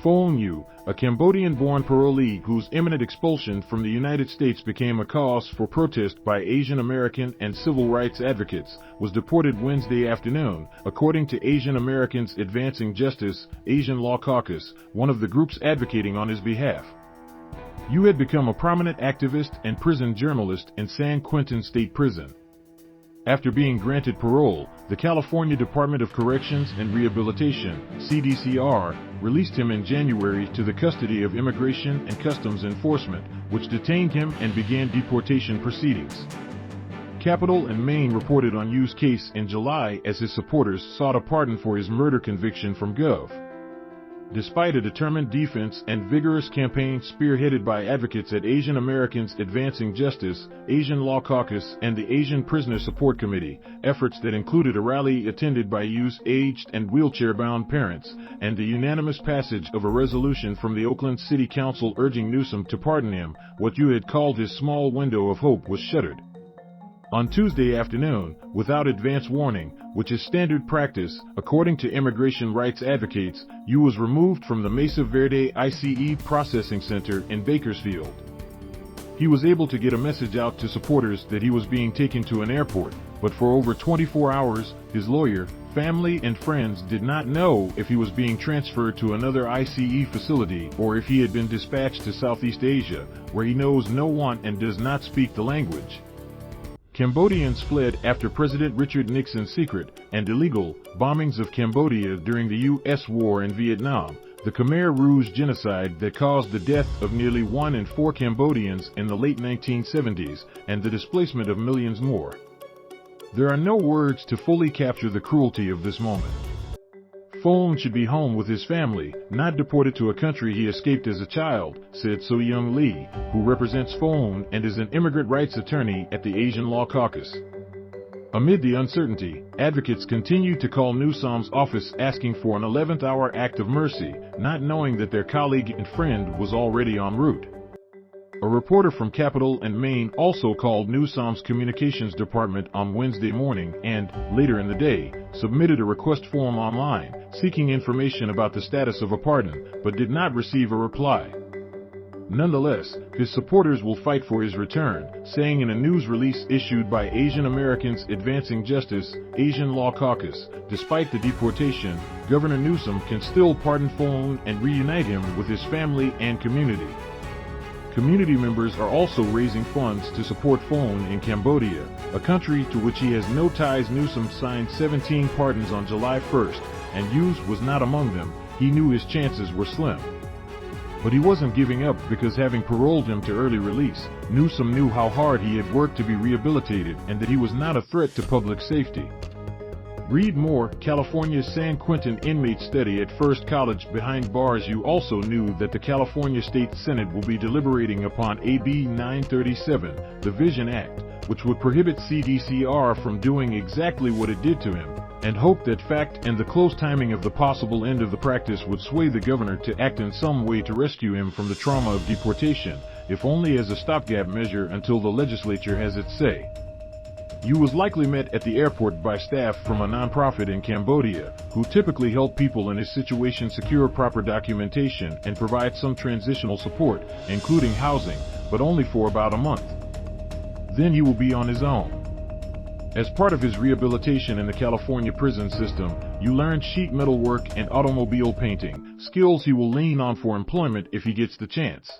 Phoeun You, a Cambodian-born parolee whose imminent expulsion from the United States became a cause for protest by Asian American and civil rights advocates, was deported Wednesday afternoon, according to Asian Americans Advancing Justice, Asian Law Caucus, one of the groups advocating on his behalf. You had become a prominent activist and prison journalist in San Quentin State Prison. After being granted parole, the California Department of Corrections and Rehabilitation, CDCR, released him in January to the custody of Immigration and Customs Enforcement, which detained him and began deportation proceedings. Capital and Maine reported on Yu's case in July as his supporters sought a pardon for his murder conviction from Gov. Despite a determined defense and vigorous campaign spearheaded by advocates at Asian Americans Advancing Justice, Asian Law Caucus, and the Asian Prisoner Support Committee, efforts that included a rally attended by Yu's aged and wheelchair-bound parents, and the unanimous passage of a resolution from the Oakland City Council urging Newsom to pardon him, what Yu had called his small window of hope was shuttered. On Tuesday afternoon, without advance warning, which is standard practice, according to immigration rights advocates, Yu was removed from the Mesa Verde ICE processing center in Bakersfield. He was able to get a message out to supporters that he was being taken to an airport, but for over 24 hours, his lawyer, family and friends did not know if he was being transferred to another ICE facility or if he had been dispatched to Southeast Asia, where he knows no one and does not speak the language. Cambodians fled after President Richard Nixon's secret and illegal bombings of Cambodia during the U.S. war in Vietnam, the Khmer Rouge genocide that caused the death of nearly 1 in 4 Cambodians in the late 1970s, and the displacement of millions more. There are no words to fully capture the cruelty of this moment. Phoeun should be home with his family, not deported to a country he escaped as a child, said So-Young Lee, who represents Phoeun and is an immigrant rights attorney at the Asian Law Caucus. Amid the uncertainty, advocates continue to call Newsom's office asking for an 11th-hour act of mercy, not knowing that their colleague and friend was already en route. A reporter from Capital and Maine also called Newsom's communications department on Wednesday morning and, later in the day, submitted a request form online, seeking information about the status of a pardon, but did not receive a reply. Nonetheless, his supporters will fight for his return, saying in a news release issued by Asian Americans Advancing Justice, Asian Law Caucus, despite the deportation, Governor Newsom can still pardon Phoeun and reunite him with his family and community. Community members are also raising funds to support Phoeun in Cambodia, a country to which he has no ties. Newsom signed 17 pardons on July 1st, and Yu's was not among them. He knew his chances were slim. But he wasn't giving up because, having paroled him to early release, Newsom knew how hard he had worked to be rehabilitated and that he was not a threat to public safety. Read more. California's San Quentin inmate study at First College behind bars. You also knew that the California State Senate will be deliberating upon AB 937, the Vision Act, which would prohibit CDCR from doing exactly what it did to him, and hope that fact and the close timing of the possible end of the practice would sway the governor to act in some way to rescue him from the trauma of deportation, if only as a stopgap measure until the legislature has its say. Yu was likely met at the airport by staff from a nonprofit in Cambodia, who typically help people in his situation secure proper documentation and provide some transitional support, including housing, but only for about a month. Then he will be on his own. As part of his rehabilitation in the California prison system, Yu learned sheet metal work and automobile painting, skills he will lean on for employment if he gets the chance.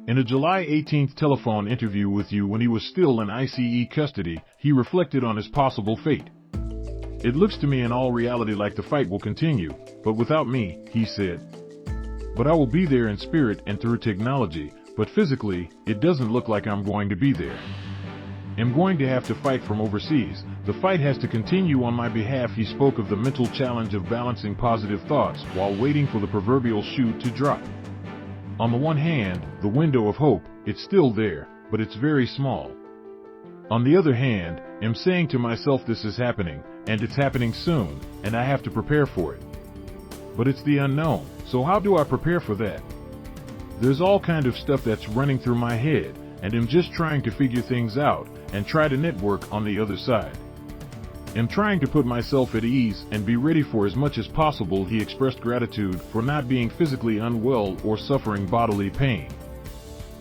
In a July 18th telephone interview with Yu when he was still in ICE custody, he reflected on his possible fate. "It looks to me in all reality like the fight will continue, but without me," he said. "But I will be there in spirit and through technology, but physically, it doesn't look like I'm going to be there. I'm going to have to fight from overseas. The fight has to continue on my behalf." He spoke of the mental challenge of balancing positive thoughts while waiting for the proverbial shoe to drop. On the one hand, the window of hope, it's still there, but it's very small. On the other hand, I'm saying to myself this is happening, and it's happening soon, and I have to prepare for it. But it's the unknown, so how do I prepare for that? There's all kind of stuff that's running through my head, and I'm just trying to figure things out, and try to network on the other side. am trying to put myself at ease and be ready for as much as possible. He expressed gratitude for not being physically unwell or suffering bodily pain.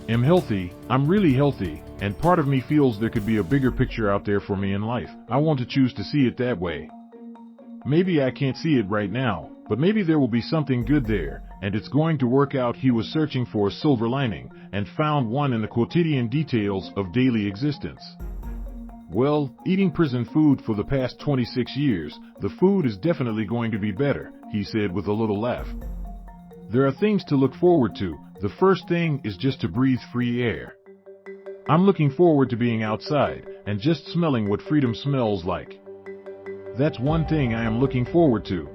Am healthy, I'm really healthy, and part of me feels there could be a bigger picture out there for me in life. I want to choose to see it that way. Maybe I can't see it right now, but maybe there will be something good there, and it's going to work out. He was searching for a silver lining, and found one in the quotidian details of daily existence. Well, eating prison food for the past 26 years, the food is definitely going to be better, he said with a little laugh. There are things to look forward to. The first thing is just to breathe free air. I'm looking forward to being outside, and just smelling what freedom smells like. That's one thing I am looking forward to.